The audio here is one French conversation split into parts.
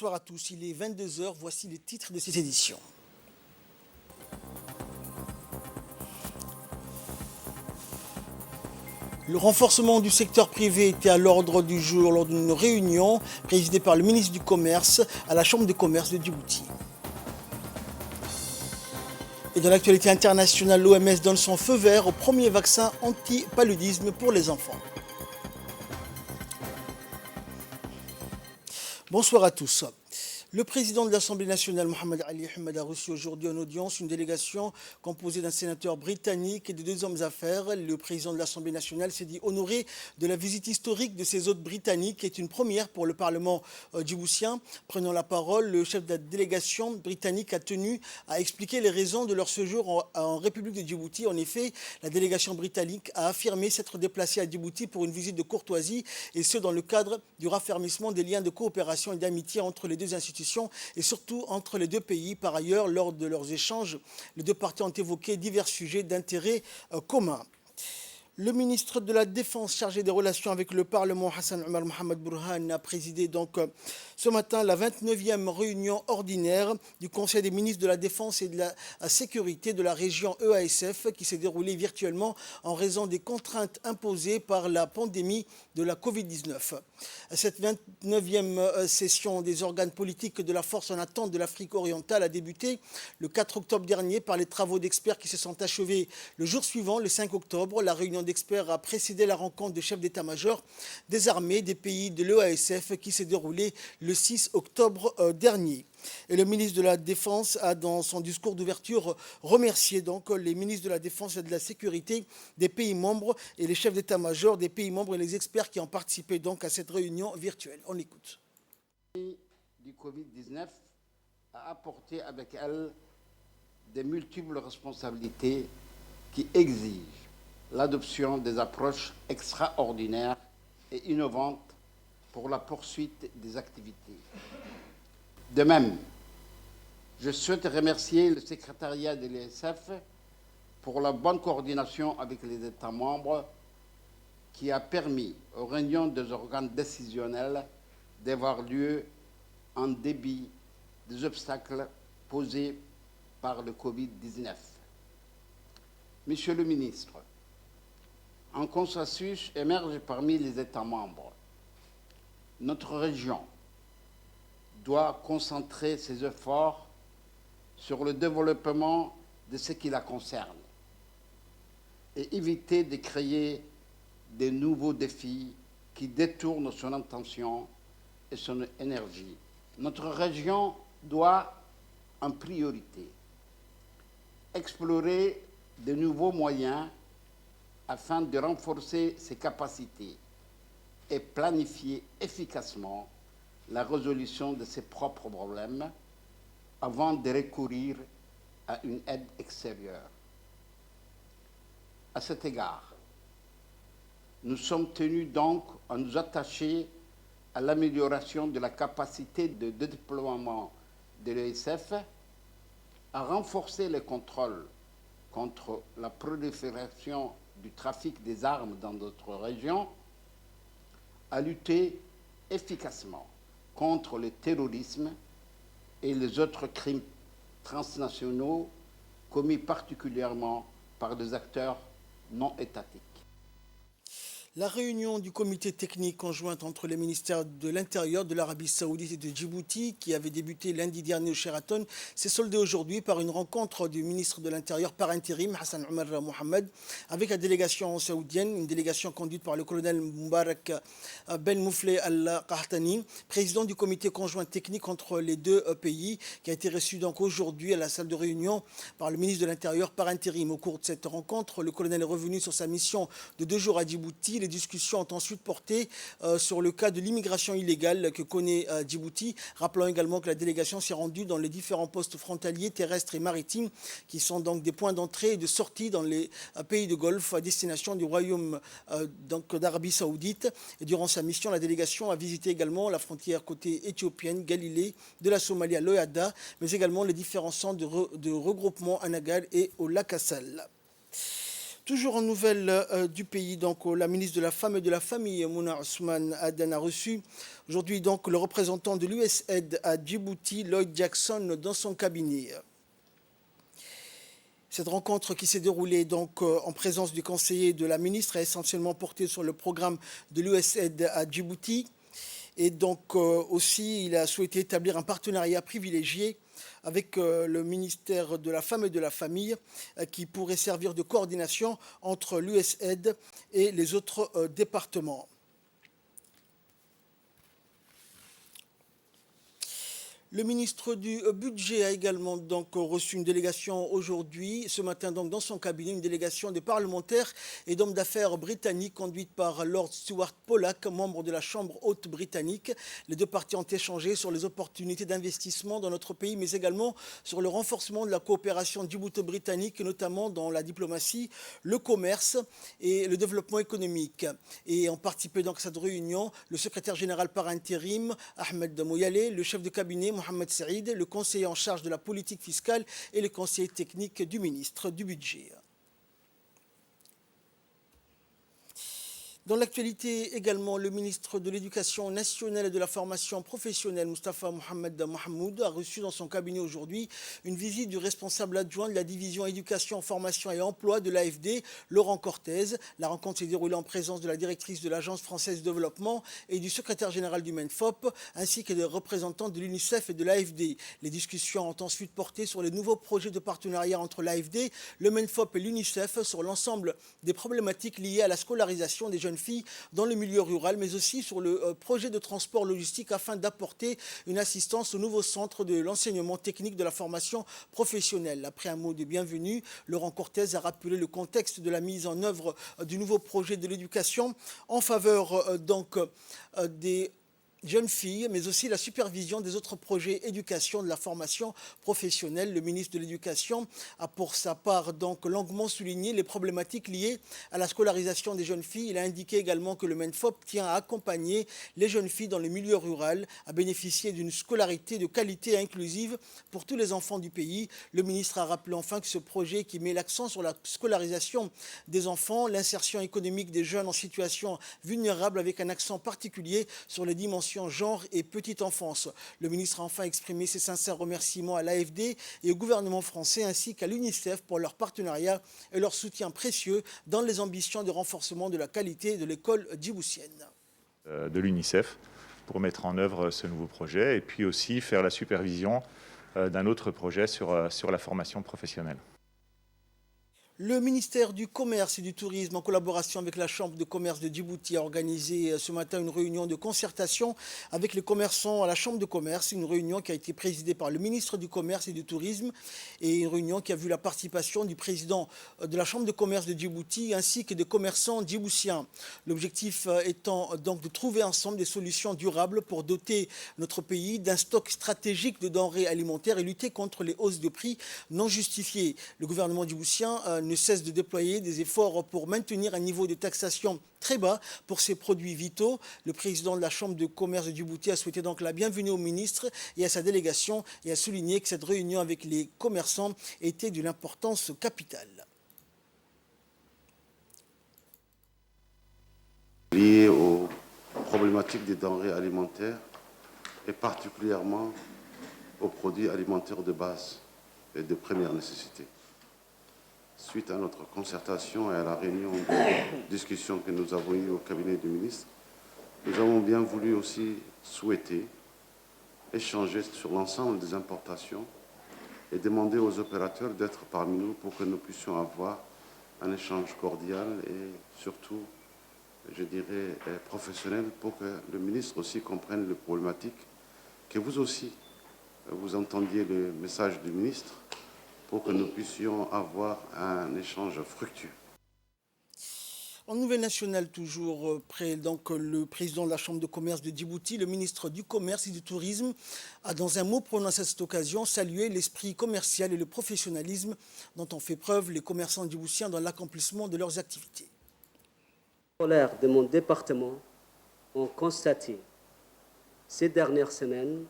Bonsoir à tous, il est 22 heures. Voici les titres de cette édition. Le renforcement du secteur privé était à l'ordre du jour lors d'une réunion présidée par le ministre du Commerce à la Chambre de commerce de Djibouti. Et dans l'actualité internationale, l'OMS donne son feu vert au premier vaccin anti-paludisme pour les enfants. Bonsoir à tous. Le président de l'Assemblée nationale, Mohamed Ali Ahmed, a reçu aujourd'hui en audience une délégation composée d'un sénateur britannique et de deux hommes d'affaires. Le président de l'Assemblée nationale s'est dit honoré de la visite historique de ces hôtes britanniques, qui est une première pour le Parlement djiboutien. Prenant la parole, le chef de la délégation britannique a tenu à expliquer les raisons de leur séjour en République de Djibouti. En effet, la délégation britannique a affirmé s'être déplacée à Djibouti pour une visite de courtoisie, et ce dans le cadre du raffermissement des liens de coopération et d'amitié entre les deux institutions et surtout entre les deux pays. Par ailleurs, lors de leurs échanges, les deux parties ont évoqué divers sujets d'intérêt commun. Le ministre de la Défense chargé des relations avec le Parlement, Hassan Omar Mohamed Burhan, a présidé donc ce matin la 29e réunion ordinaire du Conseil des ministres de la Défense et de la Sécurité de la région EASF, qui s'est déroulée virtuellement en raison des contraintes imposées par la pandémie de la Covid-19. Cette 29e session des organes politiques de la force en attente de l'Afrique orientale a débuté le 4 octobre dernier par les travaux d'experts qui se sont achevés le jour suivant, le 5 octobre. La réunion d'experts a précédé la rencontre de chefs d'état-major des armées des pays de l'EASF qui s'est déroulée le 6 octobre dernier. Et le ministre de la Défense a, dans son discours d'ouverture, remercié donc les ministres de la Défense et de la Sécurité des pays membres et les chefs d'état-major des pays membres et les experts qui ont participé donc à cette réunion virtuelle. On l'écoute. Du Covid-19 a apporté avec elle de multiples responsabilités qui exigent l'adoption des approches extraordinaires et innovantes pour la poursuite des activités. De même, je souhaite remercier le secrétariat de l'ESF pour la bonne coordination avec les États membres qui a permis aux réunions des organes décisionnels d'avoir lieu en dépit des obstacles posés par le Covid-19. Monsieur le ministre, un consensus émerge parmi les États membres. Notre région doit concentrer ses efforts sur le développement de ce qui la concerne et éviter de créer de nouveaux défis qui détournent son attention et son énergie. Notre région doit, en priorité, explorer de nouveaux moyens afin de renforcer ses capacités et planifier efficacement la résolution de ses propres problèmes avant de recourir à une aide extérieure. À cet égard, nous sommes tenus donc à nous attacher à l'amélioration de la capacité de déploiement de l'ESF, à renforcer les contrôles contre la prolifération du trafic des armes dans notre région, à lutter efficacement contre le terrorisme et les autres crimes transnationaux commis particulièrement par des acteurs non étatiques. La réunion du comité technique conjointe entre les ministères de l'Intérieur, de l'Arabie Saoudite et de Djibouti, qui avait débuté lundi dernier au Sheraton, s'est soldée aujourd'hui par une rencontre du ministre de l'Intérieur par intérim, Hassan Omar Mohamed, avec la délégation saoudienne, une délégation conduite par le colonel Moubarak Ben Moufleh Al-Qahtani, président du comité conjoint technique entre les deux pays, qui a été reçu donc aujourd'hui à la salle de réunion par le ministre de l'Intérieur par intérim. Au cours de cette rencontre, le colonel est revenu sur sa mission de 2 jours à Djibouti. Les discussions ont ensuite porté sur le cas de l'immigration illégale que connaît Djibouti. Rappelons également que la délégation s'est rendue dans les différents postes frontaliers, terrestres et maritimes, qui sont donc des points d'entrée et de sortie dans les pays de Golfe à destination du royaume d'Arabie Saoudite. Et durant sa mission, la délégation a visité également la frontière côté éthiopienne, Galilée, de la Somalie à Loyada, mais également les différents centres de regroupement à Nagal et au lac Assal. Toujours en nouvelle du pays, donc la ministre de la Femme et de la Famille, Mouna Ousmane Aden, a reçu aujourd'hui donc le représentant de l'USAID à Djibouti, Lloyd Jackson, dans son cabinet. Cette rencontre qui s'est déroulée donc en présence du conseiller de la ministre a essentiellement porté sur le programme de l'USAID à Djibouti. Et donc aussi, il a souhaité établir un partenariat privilégié avec le ministère de la Femme et de la Famille qui pourrait servir de coordination entre l'USAID et les autres départements. Le ministre du Budget a également donc reçu une délégation aujourd'hui, ce matin donc dans son cabinet, une délégation de parlementaires et d'hommes d'affaires britanniques conduite par Lord Stuart Pollack, membre de la Chambre haute britannique. Les deux parties ont échangé sur les opportunités d'investissement dans notre pays, mais également sur le renforcement de la coopération djibouto-britannique, notamment dans la diplomatie, le commerce et le développement économique. Et ont participé donc à cette réunion le secrétaire général par intérim, Ahmed Mouyalé, le chef de cabinet, Mohamed Saïd, le conseiller en charge de la politique fiscale et le conseiller technique du ministre du Budget. Dans l'actualité également, le ministre de l'Éducation nationale et de la formation professionnelle, Moustapha Mohamed Mahmoud, a reçu dans son cabinet aujourd'hui une visite du responsable adjoint de la division éducation, formation et emploi de l'AFD, Laurent Cortez. La rencontre s'est déroulée en présence de la directrice de l'Agence française de développement et du secrétaire général du MENFOP, ainsi que des représentants de l'UNICEF et de l'AFD. Les discussions ont ensuite porté sur les nouveaux projets de partenariat entre l'AFD, le MENFOP et l'UNICEF sur l'ensemble des problématiques liées à la scolarisation des jeunes filles dans le milieu rural, mais aussi sur le projet de transport logistique afin d'apporter une assistance au nouveau centre de l'enseignement technique de la formation professionnelle. Après un mot de bienvenue, Laurent Cortez a rappelé le contexte de la mise en œuvre du nouveau projet de l'éducation en faveur des jeunes filles, mais aussi la supervision des autres projets éducation de la formation professionnelle. Le ministre de l'Éducation a pour sa part donc longuement souligné les problématiques liées à la scolarisation des jeunes filles. Il a indiqué également que le MENFOP tient à accompagner les jeunes filles dans le milieu rural, à bénéficier d'une scolarité de qualité et inclusive pour tous les enfants du pays. Le ministre a rappelé enfin que ce projet qui met l'accent sur la scolarisation des enfants, l'insertion économique des jeunes en situation vulnérable avec un accent particulier sur les dimensions genre et petite enfance. Le ministre a enfin exprimé ses sincères remerciements à l'AFD et au gouvernement français ainsi qu'à l'UNICEF pour leur partenariat et leur soutien précieux dans les ambitions de renforcement de la qualité de l'école djiboutienne. De l'UNICEF pour mettre en œuvre ce nouveau projet et puis aussi faire la supervision d'un autre projet sur la formation professionnelle. Le ministère du Commerce et du Tourisme, en collaboration avec la Chambre de commerce de Djibouti, a organisé ce matin une réunion de concertation avec les commerçants à la Chambre de commerce. Une réunion qui a été présidée par le ministre du Commerce et du Tourisme et une réunion qui a vu la participation du président de la Chambre de commerce de Djibouti ainsi que des commerçants djiboutiens. L'objectif étant donc de trouver ensemble des solutions durables pour doter notre pays d'un stock stratégique de denrées alimentaires et lutter contre les hausses de prix non justifiées. Le gouvernement djiboutien ne cesse de déployer des efforts pour maintenir un niveau de taxation très bas pour ces produits vitaux. Le président de la Chambre de commerce de Djibouti a souhaité donc la bienvenue au ministre et à sa délégation et a souligné que cette réunion avec les commerçants était d'une importance capitale. Lié aux problématiques des denrées alimentaires et particulièrement aux produits alimentaires de base et de première nécessité. Suite à notre concertation et à la réunion de discussion que nous avons eue au cabinet du ministre, nous avons bien voulu aussi souhaiter échanger sur l'ensemble des importations et demander aux opérateurs d'être parmi nous pour que nous puissions avoir un échange cordial et surtout, je dirais, professionnel pour que le ministre aussi comprenne les problématiques, que vous aussi, vous entendiez le message du ministre pour que nous puissions avoir un échange fructueux. En nouvelle nationale, toujours près, donc le président de la Chambre de commerce de Djibouti, le ministre du Commerce et du Tourisme, a dans un mot prononcé à cette occasion salué l'esprit commercial et le professionnalisme dont ont fait preuve les commerçants djiboutiens dans l'accomplissement de leurs activités. Les scolaires de mon département ont constaté ces dernières semaines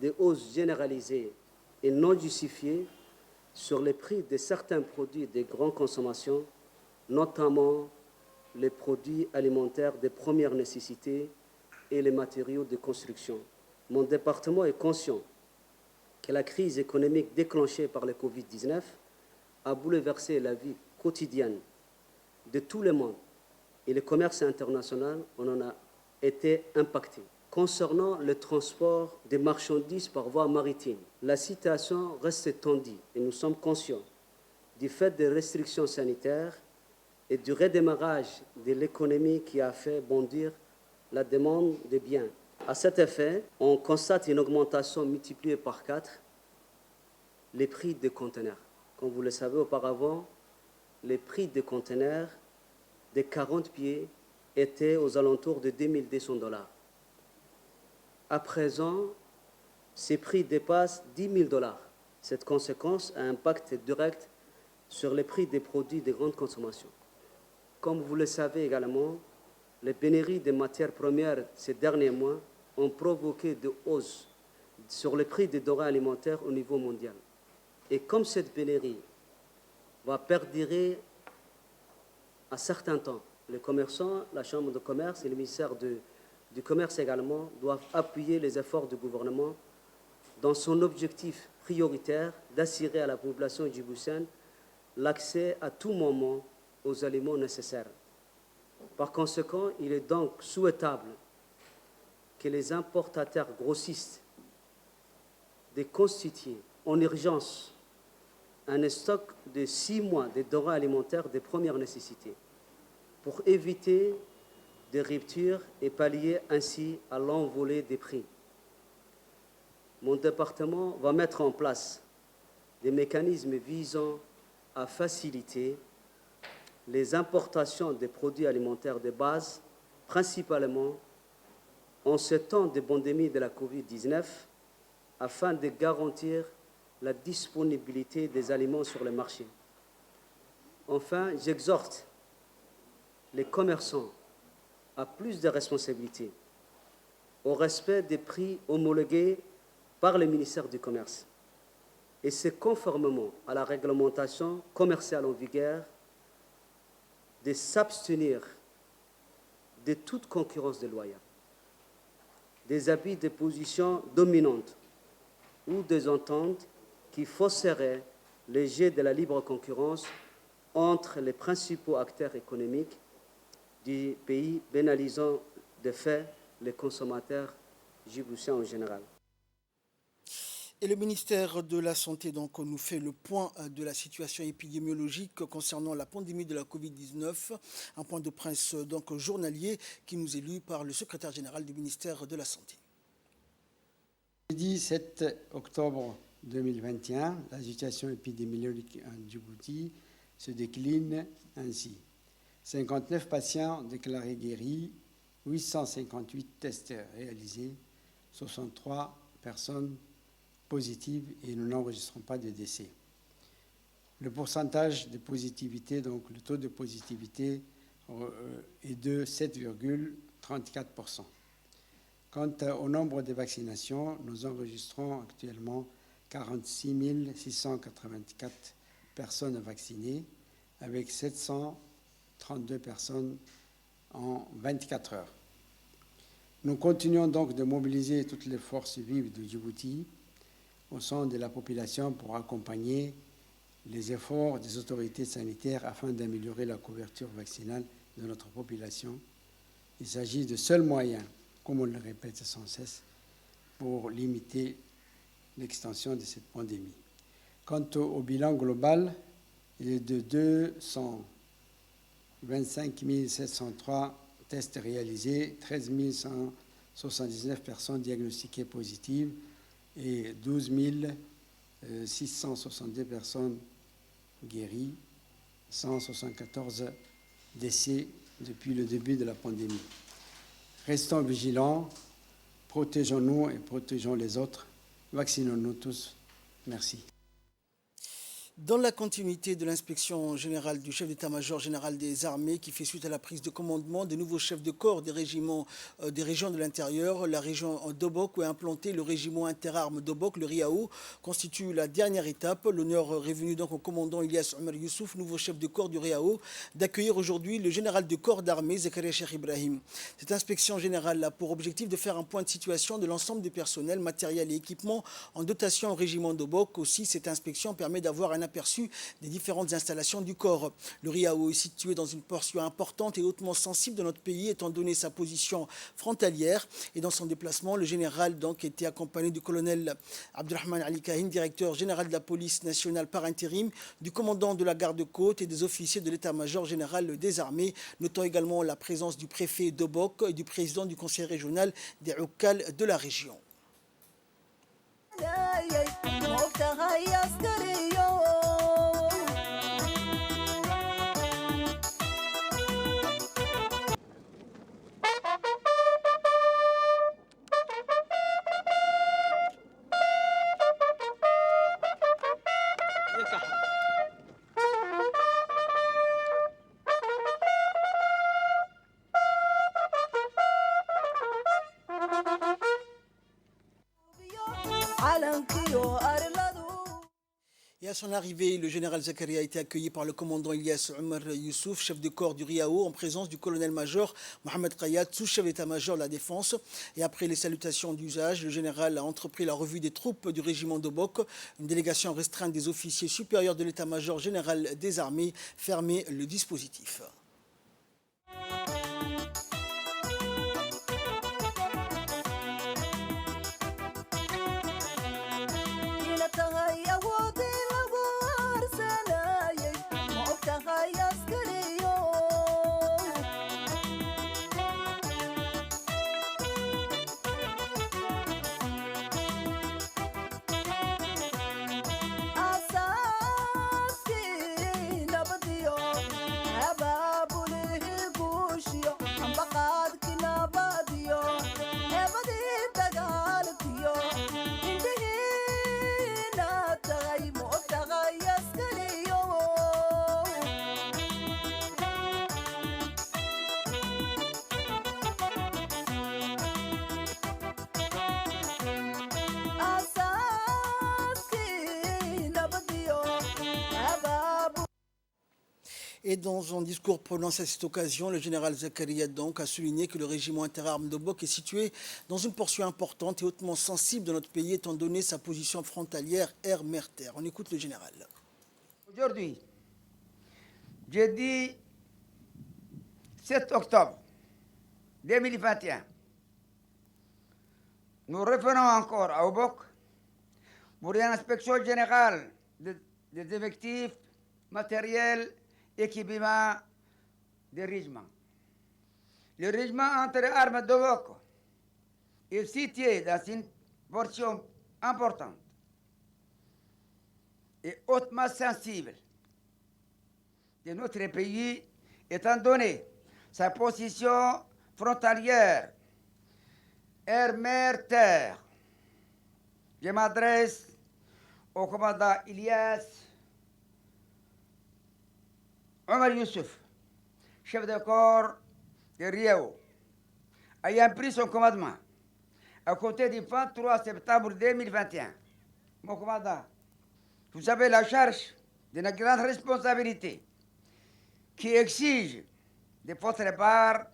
des hausses généralisées et non justifiées sur les prix de certains produits de grande consommation notamment les produits alimentaires de première nécessité et les matériaux de construction. Mon département est conscient que la crise économique déclenchée par le Covid-19 a bouleversé la vie quotidienne de tout le monde et le commerce international en a été impacté. Concernant le transport des marchandises par voie maritime, la situation reste tendue et nous sommes conscients du fait des restrictions sanitaires et du redémarrage de l'économie qui a fait bondir la demande des biens. À cet effet, on constate une augmentation multipliée par 4 les prix des conteneurs. Comme vous le savez auparavant, les prix des conteneurs de 40 pieds étaient aux alentours de 2200 $. À présent, ces prix dépassent 10 000 $. Cette conséquence a un impact direct sur les prix des produits de grande consommation. Comme vous le savez également, les pénuries de matières premières ces derniers mois ont provoqué des hausses sur les prix des denrées alimentaires au niveau mondial. Et comme cette pénurie va perdurer à certains temps, les commerçants, la Chambre de commerce et le ministère du Commerce également doivent appuyer les efforts du gouvernement dans son objectif prioritaire d'assurer à la population djiboutienne l'accès à tout moment aux aliments nécessaires. Par conséquent, il est donc souhaitable que les importateurs grossistes de constituer en urgence un stock de 6 mois de denrées alimentaires de première nécessité pour éviter des ruptures et pallier ainsi à l'envolée des prix. Mon département va mettre en place des mécanismes visant à faciliter les importations des produits alimentaires de base, principalement en ce temps de pandémie de la Covid-19, afin de garantir la disponibilité des aliments sur le marché. Enfin, j'exhorte les commerçants à plus de responsabilités, au respect des prix homologués par le ministère du Commerce. Et c'est conformément à la réglementation commerciale en vigueur de s'abstenir de toute concurrence déloyale, des abus de position dominante ou des ententes qui fausseraient le jeu de la libre concurrence entre les principaux acteurs économiques du pays, pénalisant de fait les consommateurs djiboutiens en général. Et le ministère de la Santé donc, nous fait le point de la situation épidémiologique concernant la pandémie de la Covid-19. Un point de presse donc, journalier qui nous est lu par le secrétaire général du ministère de la Santé. Jeudi 7 octobre 2021, la situation épidémiologique en Djibouti se décline ainsi. 59 patients déclarés guéris, 858 tests réalisés, 63 personnes positives et nous n'enregistrons pas de décès. Le pourcentage de positivité, donc le taux de positivité est de 7,34%. Quant au nombre de vaccinations, nous enregistrons actuellement 46 684 personnes vaccinées avec 732 personnes en 24 heures. Nous continuons donc de mobiliser toutes les forces vives de Djibouti au sein de la population pour accompagner les efforts des autorités sanitaires afin d'améliorer la couverture vaccinale de notre population. Il s'agit de seuls moyens, comme on le répète sans cesse, pour limiter l'extension de cette pandémie. Quant au bilan global, il est de 225 703 tests réalisés, 13 179 personnes diagnostiquées positives et 12 662 personnes guéries, 174 décès depuis le début de la pandémie. Restons vigilants, protégeons-nous et protégeons les autres. Vaccinons-nous tous. Merci. Dans la continuité de l'inspection générale du chef d'état-major général des armées qui fait suite à la prise de commandement des nouveaux chefs de corps des régiments des régions de l'intérieur, la région d'Obok où est implanté le régiment interarmes d'Obok, le RIAO, constitue la dernière étape. L'honneur est revenu donc au commandant Ilyas Omar Youssouf, nouveau chef de corps du RIAO, d'accueillir aujourd'hui le général de corps d'armée Zakaria Cheikh Ibrahim. Cette inspection générale a pour objectif de faire un point de situation de l'ensemble des personnels, matériels et équipements en dotation au régiment d'Obok. Aussi, cette inspection permet d'avoir un aperçu des différentes installations du corps. Le RIAO est situé dans une portion importante et hautement sensible de notre pays étant donné sa position frontalière. Et dans son déplacement, le général donc était accompagné du colonel Abdurrahman Ali Kahin, directeur général de la police nationale par intérim, du commandant de la garde-côte et des officiers de l'état-major général des armées. Notons également la présence du préfet d'Obok et du président du conseil régional des Oukal de la région. Et à son arrivée, le général Zakaria a été accueilli par le commandant Ilyas Omar Youssouf, chef de corps du RIAO, en présence du colonel-major Mohamed Kayat, sous-chef d'état-major de la défense. Et après les salutations d'usage, le général a entrepris la revue des troupes du régiment d'Obok. Une délégation restreinte des officiers supérieurs de l'état-major général des armées fermait le dispositif. Et dans un discours prononcé à cette occasion, le général Zakaria donc a souligné que le régiment interarmes d'Obok est situé dans une portion importante et hautement sensible de notre pays étant donné sa position frontalière air-mer-terre. On écoute le général. Aujourd'hui, jeudi 7 octobre 2021, nous revenons encore à Obok pour une inspection générale des effectifs matériels équipement des régiments. Le régiment interarmes d'Obok est situé dans une portion importante et hautement sensible de notre pays, étant donné sa position frontalière air-mer-terre. Je m'adresse au commandant Ilyas Omar Youssouf, chef de corps de RIAO, ayant pris son commandement à compter du 23 septembre 2021. Mon commandant, vous avez la charge d'une grande responsabilité qui exige de votre part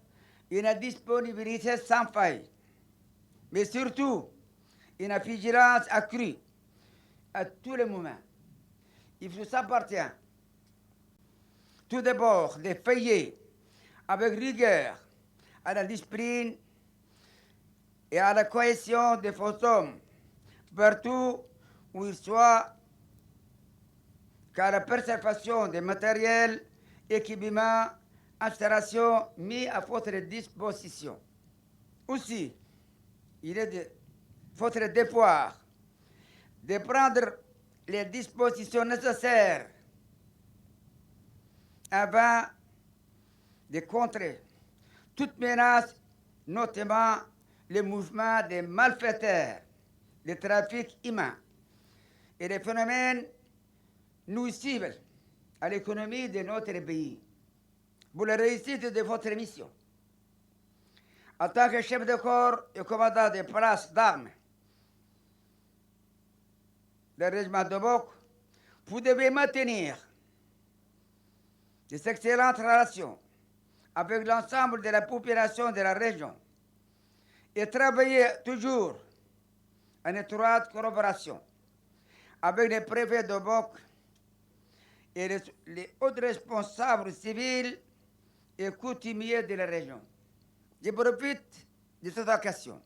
une disponibilité sans faille, mais surtout une vigilance accrue à tous les moments. Il vous appartient tout d'abord de veiller avec rigueur à la discipline et à la cohésion de vos hommes partout où ils soient, car la préservation des matériels, équipements, installations mis à votre disposition. Aussi, il est de votre devoir de prendre les dispositions nécessaires avant de contrer toute menace, notamment le mouvement des malfaiteurs, le trafic humain et les phénomènes nuisible à l'économie de notre pays pour la réussite de votre mission. En tant que chef de corps et commandant des places d'armes du régiment de Bok, vous devez maintenir des excellentes relations avec l'ensemble de la population de la région et travailler toujours en étroite collaboration avec les préfets de Bok et les autres responsables civils et coutumiers de la région. Je profite de cette occasion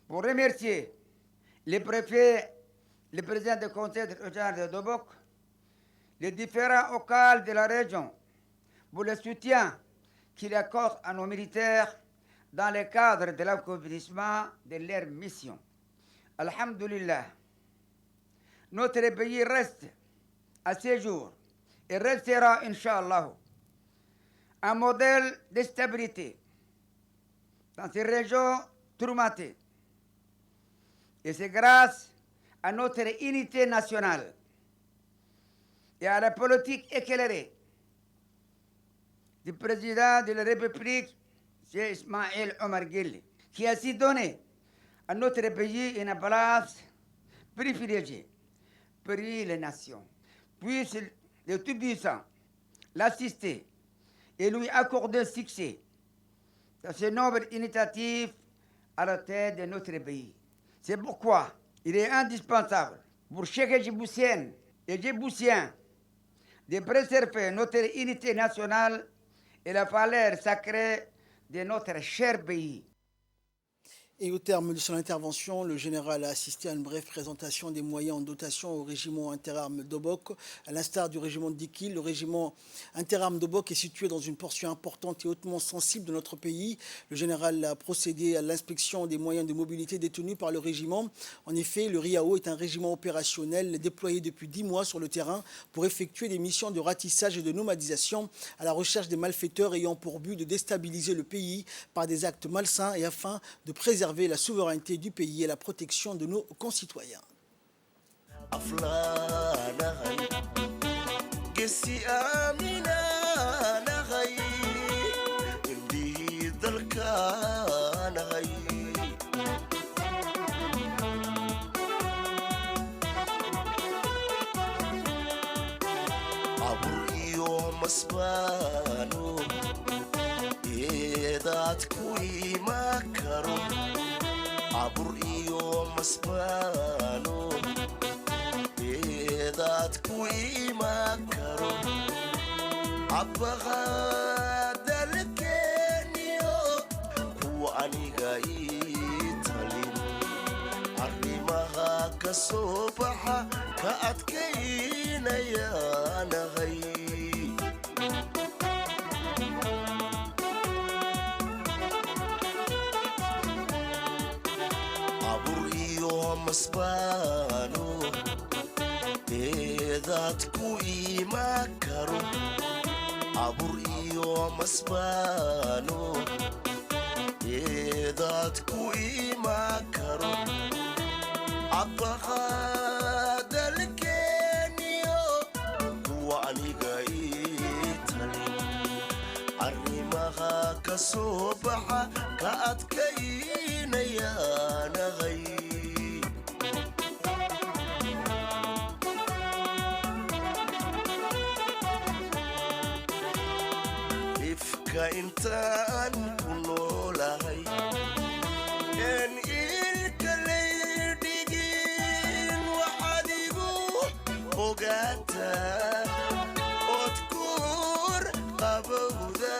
pour remercier les préfets, le président du conseil régional de Dobok, les différents locaux de la région pour le soutien qu'ils accordent à nos militaires dans le cadre de l'accomplissement de leur mission. Alhamdulillah, notre pays reste à ce jour et restera, Inch'Allah, un modèle de stabilité dans ces régions tourmentées. Et c'est grâce à notre unité nationale et à la politique éclairée du président de la République, M. Ismaël Omar Guelleh, qui a ainsi donné à notre pays une place privilégiée parmi les nations. Puisse le Tout-Puissant l'assister et lui accorder succès dans ce nombre initiatives à la tête de notre pays. C'est pourquoi il est indispensable pour chaque Djiboutien et Djiboutien de préserver notre unité nationale et la valeur sacrée de notre cher pays. Et au terme de son intervention, le général a assisté à une brève présentation des moyens en dotation au régiment interarmes d'Obok. À l'instar du régiment d'Ikil, le régiment interarmes d'Obok est situé dans une portion importante et hautement sensible de notre pays. Le général a procédé à l'inspection des moyens de mobilité détenus par le régiment. En effet, le RIAO est un régiment opérationnel déployé depuis 10 mois sur le terrain pour effectuer des missions de ratissage et de nomadisation à la recherche des malfaiteurs ayant pour but de déstabiliser le pays par des actes malsains et afin de préserver la souveraineté du pays et la protection de nos concitoyens. عبر يوم مسبانو إذات كوي مكرو عبغا دلكنيو هو أني غايتالين عرمها كصبحة كأتكين يا نغي مسبانو إذا تكوي مكرو عبر يوم مسبانو إذا تكوي مكرو عبها دلكنيو وعني قايتني عرمها كصبحة كأتكين يا نغي كإنسان كله لهي إن الكليدين وحديقو وقاتا وتكور قبوذا.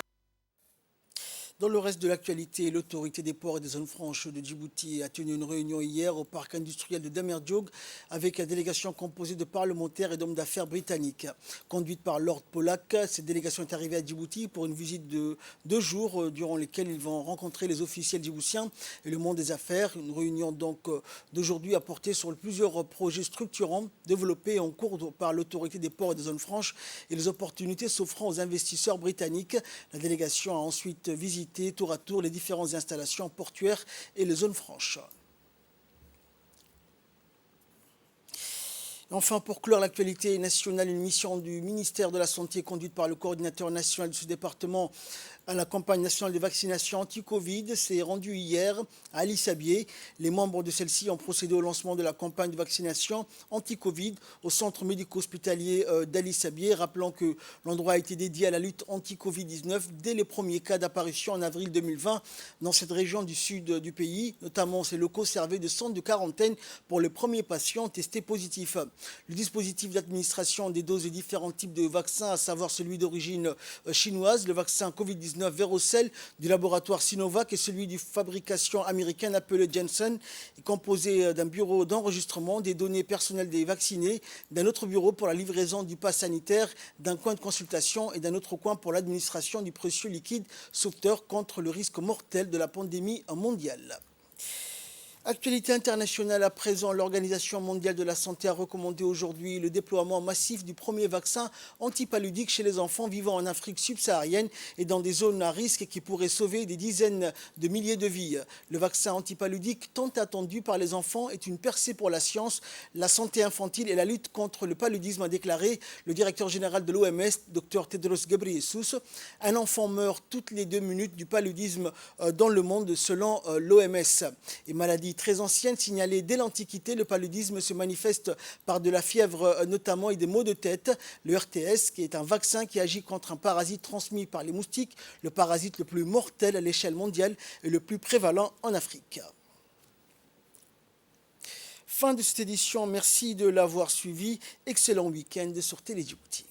Dans le reste de l'actualité, l'autorité des ports et des zones franches de Djibouti a tenu une réunion hier au parc industriel de Damerdiog avec une délégation composée de parlementaires et d'hommes d'affaires britanniques. Conduite par Lord Polak, cette délégation est arrivée à Djibouti pour une visite de 2 jours durant lesquels ils vont rencontrer les officiels djiboutiens et le monde des affaires. Une réunion donc d'aujourd'hui a porté sur plusieurs projets structurants développés en cours par l'autorité des ports et des zones franches et les opportunités s'offrant aux investisseurs britanniques. La délégation a ensuite visité tour à tour les différentes installations portuaires et les zones franches. Enfin, pour clore l'actualité nationale, une mission du ministère de la Santé conduite par le coordinateur national de ce département à la campagne nationale de vaccination anti-Covid s'est rendue hier à Ali Sabié. Les membres de celle-ci ont procédé au lancement de la campagne de vaccination anti-Covid au centre médico-hospitalier d'Ali Sabié, rappelant que l'endroit a été dédié à la lutte anti-Covid-19 dès les premiers cas d'apparition en avril 2020 dans cette région du sud du pays. Notamment, ces locaux servaient de centre de quarantaine pour les premiers patients testés positifs. Le dispositif d'administration des doses des différents types de vaccins, à savoir celui d'origine chinoise, le vaccin Covid-19 Verocell du laboratoire Sinovac et celui de fabrication américaine appelé Janssen, est composé d'un bureau d'enregistrement des données personnelles des vaccinés, d'un autre bureau pour la livraison du pass sanitaire, d'un coin de consultation et d'un autre coin pour l'administration du précieux liquide sauveteur contre le risque mortel de la pandémie mondiale. Actualité internationale à présent, l'Organisation mondiale de la santé a recommandé aujourd'hui le déploiement massif du premier vaccin antipaludique chez les enfants vivant en Afrique subsaharienne et dans des zones à risque qui pourraient sauver des dizaines de milliers de vies. Le vaccin antipaludique tant attendu par les enfants est une percée pour la science, la santé infantile et la lutte contre le paludisme, a déclaré le directeur général de l'OMS, Dr Tedros Ghebreyesus. Un enfant meurt toutes les 2 minutes du paludisme dans le monde selon l'OMS. Et maladie très ancienne signalée dès l'Antiquité, le paludisme se manifeste par de la fièvre notamment et des maux de tête. Le RTS, qui est un vaccin qui agit contre un parasite transmis par les moustiques, le parasite le plus mortel à l'échelle mondiale et le plus prévalent en Afrique. Fin de cette édition, merci de l'avoir suivi. Excellent week-end sur Télé Djibouti.